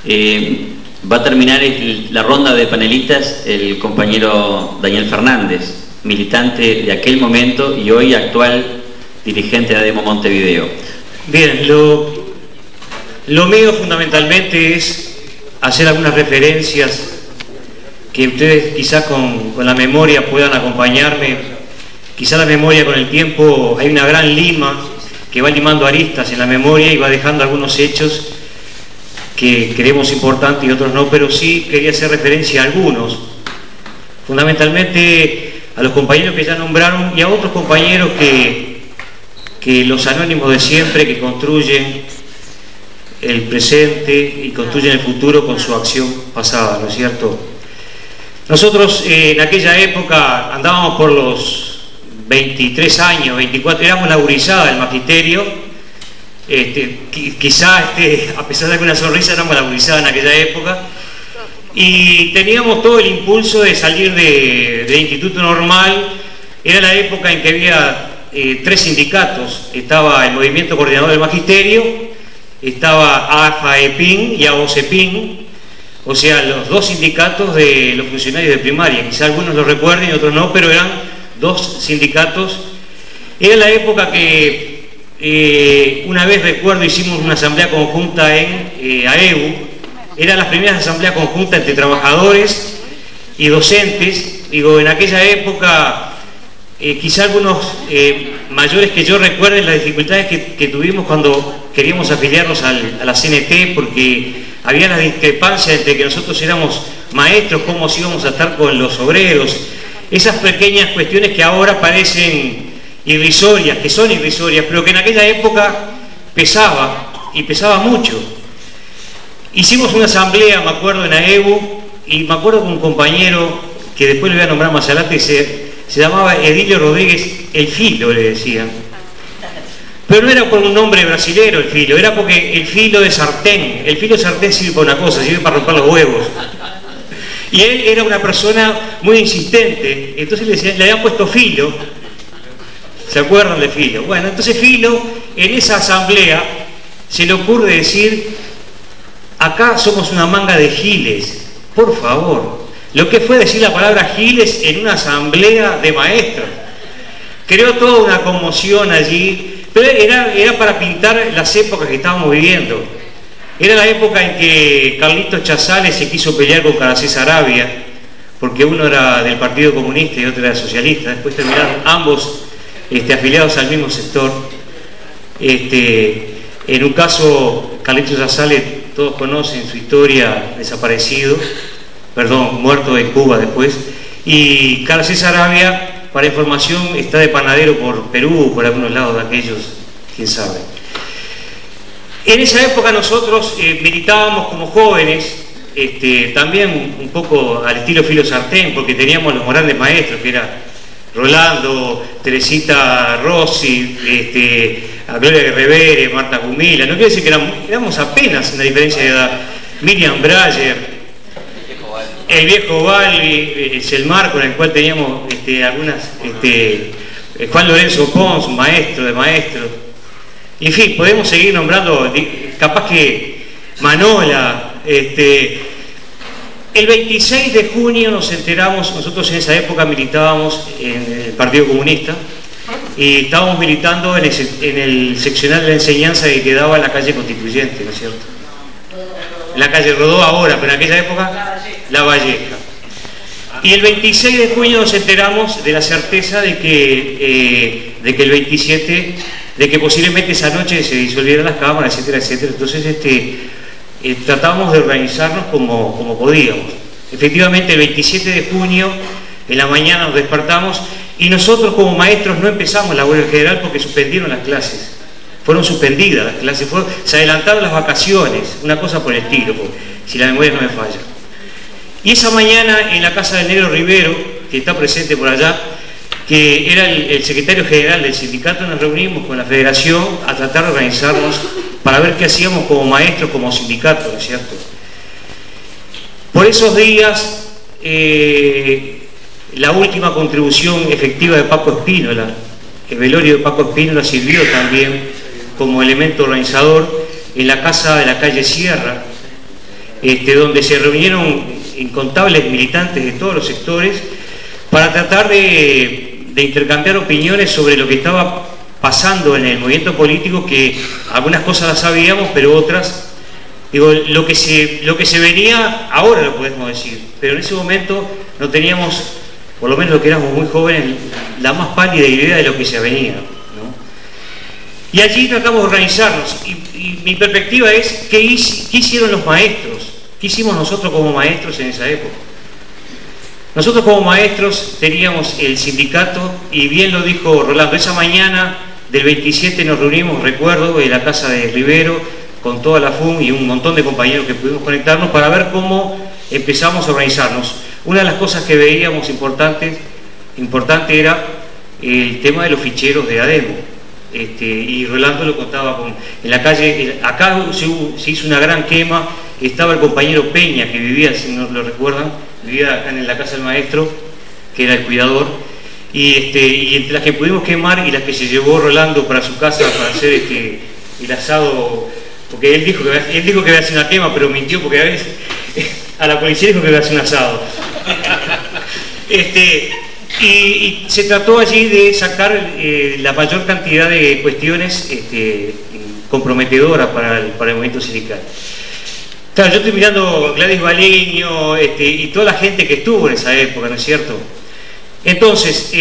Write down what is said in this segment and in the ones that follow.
Va a terminar la ronda de panelistas el compañero Daniel Fernández, militante de aquel momento y hoy actual dirigente de ADEMO Montevideo. Bien, lo mío fundamentalmente es hacer algunas referencias que ustedes quizás con la memoria puedan acompañarme. Quizá la memoria con el tiempo, hay una gran lima que va limando aristas en la memoria y va dejando algunos hechos que creemos importantes y otros no, pero sí quería hacer referencia a algunos, fundamentalmente a los compañeros que ya nombraron y a otros compañeros que los anónimos de siempre, que construyen el presente y construyen el futuro con su acción pasada, ¿no es cierto? Nosotros en aquella época andábamos por los 23 años, 24, éramos la gurizada del magisterio, quizá a pesar de alguna sonrisa éramos la gurizada en aquella época, y teníamos todo el impulso de salir del instituto normal. Era la época en que había 3 sindicatos, estaba el Movimiento Coordinador del Magisterio, estaba AFA-EPIN y AOCEPIN, o sea, los 2 sindicatos de los funcionarios de primaria. Quizá algunos lo recuerden y otros no, pero eran 2 sindicatos. Era la época que una vez recuerdo hicimos una asamblea conjunta en AEU. Eran las primeras asambleas conjuntas entre trabajadores y docentes. Digo, en aquella época quizá algunos mayores que yo recuerden las dificultades que tuvimos cuando queríamos afiliarnos a la CNT, porque había la discrepancia entre que nosotros éramos maestros, cómo íbamos a estar con los obreros. Esas pequeñas cuestiones que ahora parecen irrisorias, que son irrisorias, pero que en aquella época pesaba, y pesaba mucho. Hicimos una asamblea, me acuerdo, en AEU, y me acuerdo con un compañero, que después le voy a nombrar más adelante, se llamaba Edilio Rodríguez, el Filo le decían. Pero no era por un nombre brasilero el Filo, era porque el filo de sartén, el filo de sartén sirve para una cosa, sirve para romper los huevos. Y él era una persona muy insistente, entonces le habían puesto Filo. ¿Se acuerdan de Filo? Bueno, entonces Filo, en esa asamblea, se le ocurre decir: acá somos una manga de giles, por favor. Lo que fue decir la palabra giles en una asamblea de maestros. Creó toda una conmoción allí, pero era para pintar las épocas que estábamos viviendo. Era la época en que Carlitos Chazales se quiso pelear con Caracés Arabia, porque uno era del Partido Comunista y otro era socialista. Después terminaron ambos afiliados al mismo sector. En un caso, Carlitos Chazales, todos conocen su historia, desaparecido, muerto en Cuba después, y Caracés Arabia, para información, está de panadero por Perú, por algunos lados de aquellos, quién sabe. En esa época nosotros militábamos como jóvenes, también un poco al estilo Filo Sartén, porque teníamos los grandes maestros, que era Rolando, Teresita Rossi, a Gloria Guerrevere, Marta Gumila. No quiero decir que éramos apenas una diferencia de edad. Miriam Brayer, el viejo Balbi, Selmar, con el cual teníamos Juan Lorenzo Pons, maestro de maestros. En fin, podemos seguir nombrando, capaz que Manola. El 26 de junio nos enteramos, nosotros en esa época militábamos en el Partido Comunista y estábamos militando en el seccional de la enseñanza que quedaba en la calle Constituyente, ¿no es cierto? En la calle Rodó ahora, pero en aquella época La Valleja. Y el 26 de junio nos enteramos de la certeza de que el 27, de que posiblemente esa noche se disolvieran las cámaras, etcétera, etcétera. Entonces tratamos de organizarnos como podíamos. Efectivamente, el 27 de junio, en la mañana nos despertamos y nosotros como maestros no empezamos la huelga general porque suspendieron las clases. Fueron suspendidas las clases, se adelantaron las vacaciones, una cosa por el estilo, si la memoria no me falla. Y esa mañana en la casa del Negro Rivero, que está presente por allá, que era el secretario general del sindicato, nos reunimos con la federación a tratar de organizarnos para ver qué hacíamos como maestros, como sindicato, ¿no es cierto? Por esos días, la última contribución efectiva de Paco Espínola, el velorio de Paco Espínola sirvió también como elemento organizador en la casa de la calle Sierra, donde se reunieron incontables militantes de todos los sectores para tratar de intercambiar opiniones sobre lo que estaba pasando en el movimiento político, que algunas cosas las sabíamos, pero otras, digo, lo que se venía, ahora lo podemos decir, pero en ese momento no teníamos, por lo menos los que éramos muy jóvenes, la más pálida idea de lo que se venía, ¿no? Y allí tratamos de organizarnos, y mi perspectiva es, ¿qué hicieron los maestros? ¿Qué hicimos nosotros como maestros en esa época? Nosotros como maestros teníamos el sindicato, y bien lo dijo Rolando, esa mañana del 27 nos reunimos, recuerdo, en la casa de Rivero, con toda la FUM y un montón de compañeros que pudimos conectarnos para ver cómo empezamos a organizarnos. Una de las cosas que veíamos importante era el tema de los ficheros de ADEMO. Y Rolando lo contaba en la calle, acá se hizo una gran quema, estaba el compañero Peña, que vivía, si no lo recuerdan, vivía acá en la casa del maestro, que era el cuidador, y entre las que pudimos quemar y las que se llevó Rolando para su casa para hacer el asado, porque él dijo que iba a hacer una quema, pero mintió, porque a veces a la policía dijo que iba a hacer un asado. Y se trató allí de sacar la mayor cantidad de cuestiones comprometedoras para el movimiento sindical. Claro, yo estoy mirando Gladys Baleño y toda la gente que estuvo en esa época, ¿no es cierto? Entonces,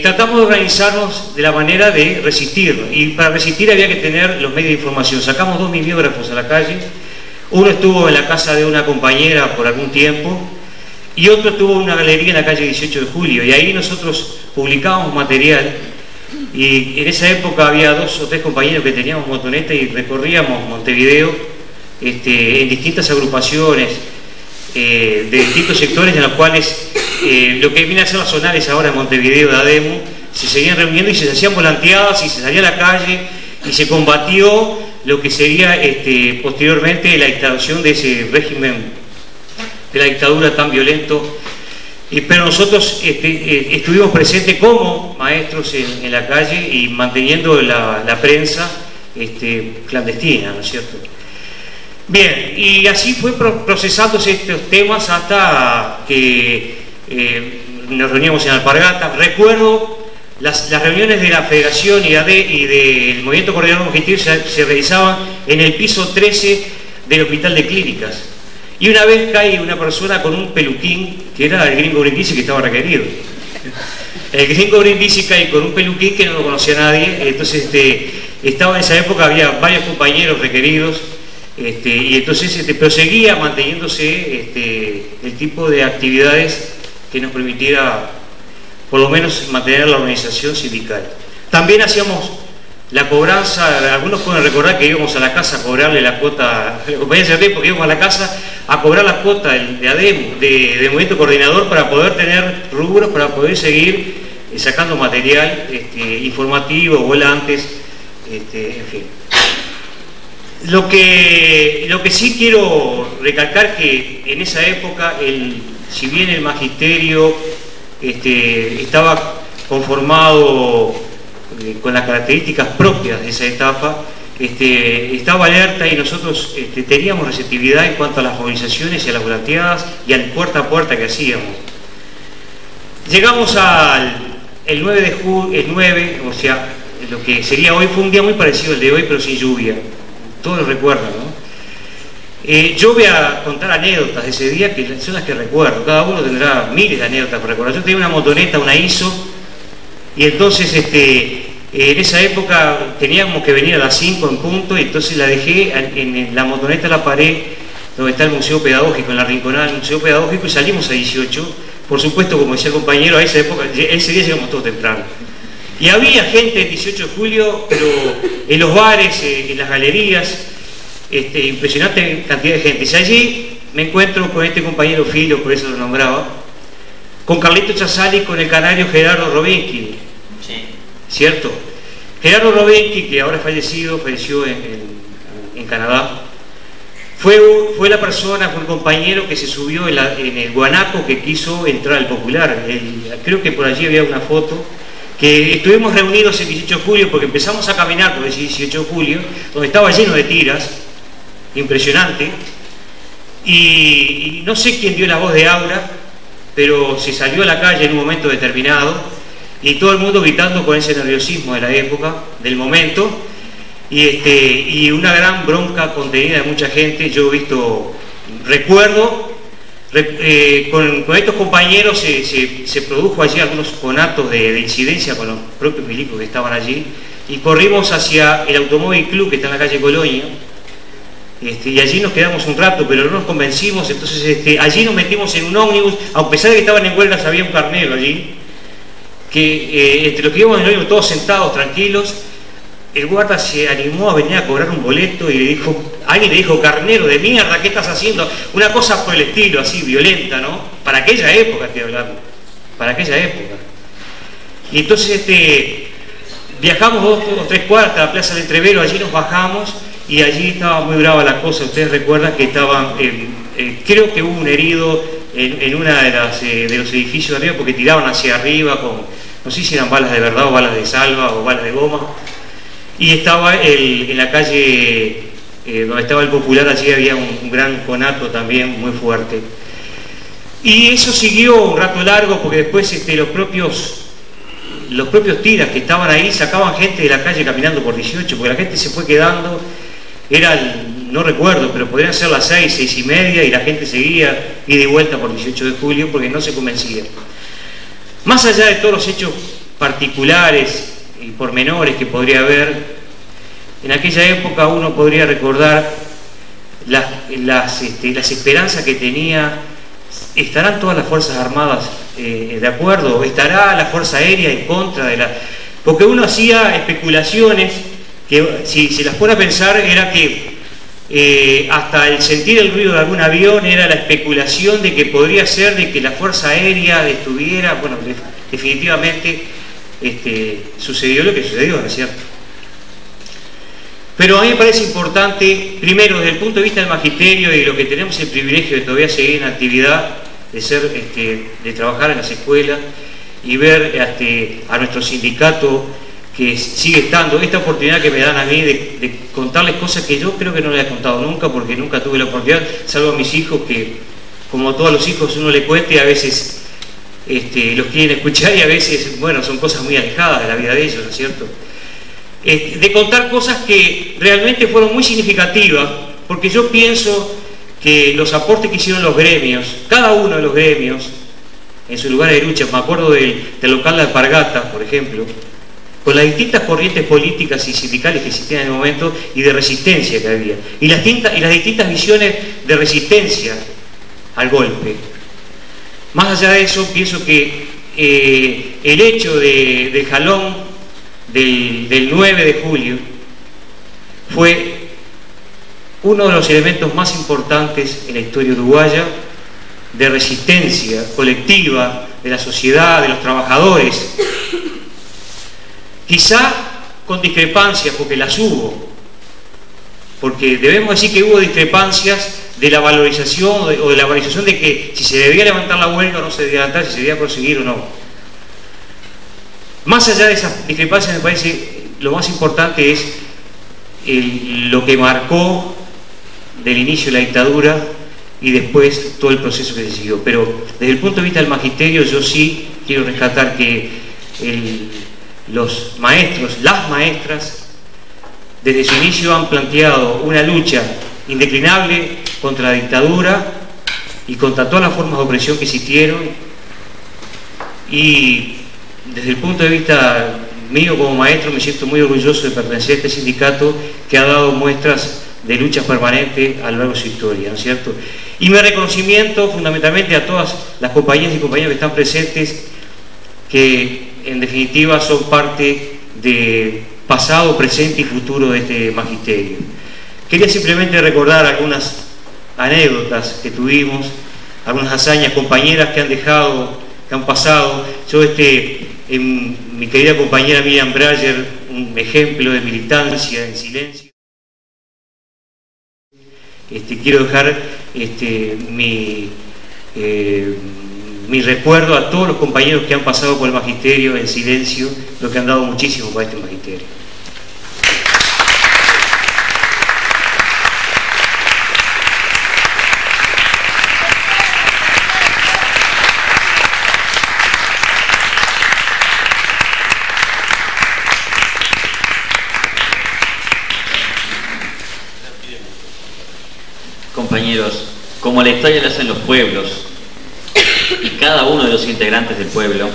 tratamos de organizarnos de la manera de resistir, y para resistir había que tener los medios de información. Sacamos 2 mimeógrafos a la calle, uno estuvo en la casa de una compañera por algún tiempo, y otro estuvo en una galería en la calle 18 de Julio, y ahí nosotros publicábamos material, y en esa época había 2 o 3 compañeros que teníamos motoneta y recorríamos Montevideo en distintas agrupaciones de distintos sectores, en los cuales lo que viene a ser las zonales ahora en Montevideo de ADEMO, se seguían reuniendo y se hacían volanteadas y se salía a la calle y se combatió lo que sería posteriormente la instalación de ese régimen de la dictadura tan violento. Pero nosotros estuvimos presentes como maestros en la calle y manteniendo la prensa clandestina, ¿no es cierto? Bien, y así fue procesándose estos temas hasta que nos reuníamos en Alpargatas. Recuerdo las reuniones de la Federación y del Movimiento Coordinador Objetivo se realizaban en el piso 13 del Hospital de Clínicas. Y una vez cae una persona con un peluquín, que era el gringo Brindisi, que estaba requerido. El gringo Brindisi cae con un peluquín que no lo conocía nadie. Entonces estaba en esa época, había varios compañeros requeridos. Y entonces proseguía manteniéndose el tipo de actividades que nos permitiera por lo menos mantener la organización sindical. También hacíamos la cobranza, algunos pueden recordar que íbamos a la casa a cobrarle la cuota a la compañía de porque íbamos a la casa a cobrar la cuota de ADEMO, de Movimiento Coordinador, para poder tener rubros, para poder seguir sacando material informativo, volantes, en fin. Lo que sí quiero recalcar que en esa época, si bien el magisterio estaba conformado con las características propias de esa etapa, estaba alerta y nosotros teníamos receptividad en cuanto a las movilizaciones y a las volanteadas y al puerta a puerta que hacíamos. Llegamos el 9 de julio, el 9, o sea, lo que sería hoy, fue un día muy parecido al de hoy, pero sin lluvia. Todos lo recuerdan, ¿no? Yo voy a contar anécdotas de ese día, que son las que recuerdo. Cada uno tendrá miles de anécdotas para recordar. Yo tenía una motoneta, una ISO, y entonces en esa época teníamos que venir a las 5 en punto, y entonces la dejé en la motoneta, la paré donde está el Museo Pedagógico, en la rinconada del Museo Pedagógico, y salimos a 18. Por supuesto, como decía el compañero, a esa época, ese día llegamos todos temprano. Y había gente el 18 de julio, pero en los bares, en las galerías, impresionante cantidad de gente. Y allí me encuentro con este compañero Filo, por eso lo nombraba, con Carlito Chazali y con el canario Gerardo Robenki. Sí. ¿Cierto? Gerardo Robenki, que ahora falleció en Canadá, fue la persona, fue el compañero que se subió en el guanaco que quiso entrar al Popular. Creo que por allí había una foto. Que estuvimos reunidos el 18 de julio porque empezamos a caminar por el 18 de julio, donde estaba lleno de tiras, impresionante, y no sé quién dio la voz de Aura, pero se salió a la calle en un momento determinado y todo el mundo gritando con ese nerviosismo de la época, del momento, y una gran bronca contenida de mucha gente. Yo he visto, recuerdo, con estos compañeros se produjo allí algunos conatos de incidencia con los propios milicos que estaban allí, y corrimos hacia el Automóvil Club que está en la calle Colonia, y allí nos quedamos un rato, pero no nos convencimos. Entonces allí nos metimos en un ómnibus, a pesar de que estaban en huelgas, había un carnero allí, que entre los que íbamos en el ómnibus todos sentados, tranquilos, el guarda se animó a venir a cobrar un boleto y le dijo, alguien le dijo: carnero de mierda, ¿qué estás haciendo? Una cosa por el estilo, así, violenta, ¿no? Para aquella época estoy hablando, para aquella época. Y entonces viajamos 2 o 3 cuadras a la Plaza del Entrevero, allí nos bajamos y allí estaba muy brava la cosa. Ustedes recuerdan que estaban, creo que hubo un herido en una de los edificios de arriba, porque tiraban hacia arriba con, no sé si eran balas de verdad o balas de salva o balas de goma. Y estaba en la calle donde estaba el Popular, allí había un gran conato también muy fuerte. Y eso siguió un rato largo, porque después los propios tiras que estaban ahí sacaban gente de la calle caminando por 18, porque la gente se fue quedando, no recuerdo, pero podrían ser las 6, 6 y media, y la gente seguía ida y vuelta por 18 de julio porque no se convencía. Más allá de todos los hechos particulares y pormenores que podría haber, en aquella época uno podría recordar las esperanzas que tenía. ¿Estarán todas las Fuerzas Armadas de acuerdo? ¿Estará la Fuerza Aérea en contra de la...? Porque uno hacía especulaciones que, si se las pone a pensar, era que hasta el sentir el ruido de algún avión era la especulación de que podría ser de que la Fuerza Aérea estuviera... Bueno, definitivamente sucedió lo que sucedió, ¿no es cierto? Pero a mí me parece importante, primero, desde el punto de vista del magisterio y lo que tenemos el privilegio de todavía seguir en actividad, de trabajar en las escuelas y ver a nuestro sindicato que sigue estando, esta oportunidad que me dan a mí de contarles cosas que yo creo que no les he contado nunca, porque nunca tuve la oportunidad, salvo a mis hijos, que como a todos los hijos uno le cuenta y a veces los quieren escuchar, y a veces, bueno, son cosas muy alejadas de la vida de ellos, ¿no es cierto? De contar cosas que realmente fueron muy significativas, porque yo pienso que los aportes que hicieron los gremios, cada uno de los gremios, en su lugar de lucha, me acuerdo del local de Alpargatas, por ejemplo, con las distintas corrientes políticas y sindicales que existían en el momento y de resistencia que había, y las distintas visiones de resistencia al golpe. Más allá de eso, pienso que el hecho del jalón del 9 de julio fue uno de los elementos más importantes en la historia uruguaya de resistencia colectiva de la sociedad, de los trabajadores, quizá con discrepancias, porque las hubo, porque debemos decir que hubo discrepancias de la valorización o de la valorización de que si se debía levantar la huelga o no se debía levantar, si se debía proseguir o no. Más allá de esas discrepancias, me parece lo más importante es lo que marcó del inicio de la dictadura y después todo el proceso que se siguió. Pero desde el punto de vista del magisterio, yo sí quiero rescatar que los maestros, las maestras, desde su inicio han planteado una lucha indeclinable contra la dictadura y contra todas las formas de opresión que existieron, y desde el punto de vista mío como maestro me siento muy orgulloso de pertenecer a este sindicato que ha dado muestras de lucha permanente a lo largo de su historia, ¿no es cierto? Y mi reconocimiento fundamentalmente a todas las compañeras y compañeros que están presentes, que en definitiva son parte de pasado, presente y futuro de este magisterio. Quería simplemente recordar algunas anécdotas que tuvimos, algunas hazañas, compañeras que han dejado, que han pasado. Yo mi querida compañera Miriam Brayer, un ejemplo de militancia en silencio. Quiero dejar mi recuerdo a todos los compañeros que han pasado por el magisterio en silencio, los que han dado muchísimo para este magisterio. compañeros, como la historia la hacen los pueblos y cada uno de los integrantes del pueblo,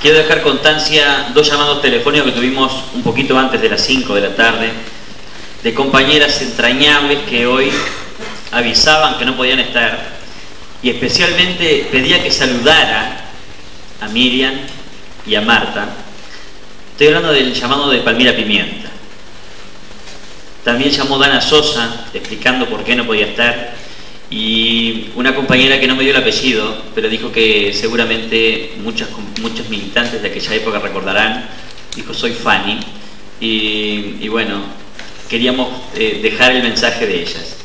quiero dejar constancia dos llamados telefónicos que tuvimos un poquito antes de las 5 de la tarde, de compañeras entrañables que hoy avisaban que no podían estar, y especialmente pedía que saludara a Miriam y a Marta. Estoy hablando del llamado de Palmira Pimienta. También llamó Dana Sosa explicando por qué no podía estar, y una compañera que no me dio el apellido, pero dijo que seguramente muchos militantes de aquella época recordarán, dijo: soy Fanny, y bueno, queríamos dejar el mensaje de ellas.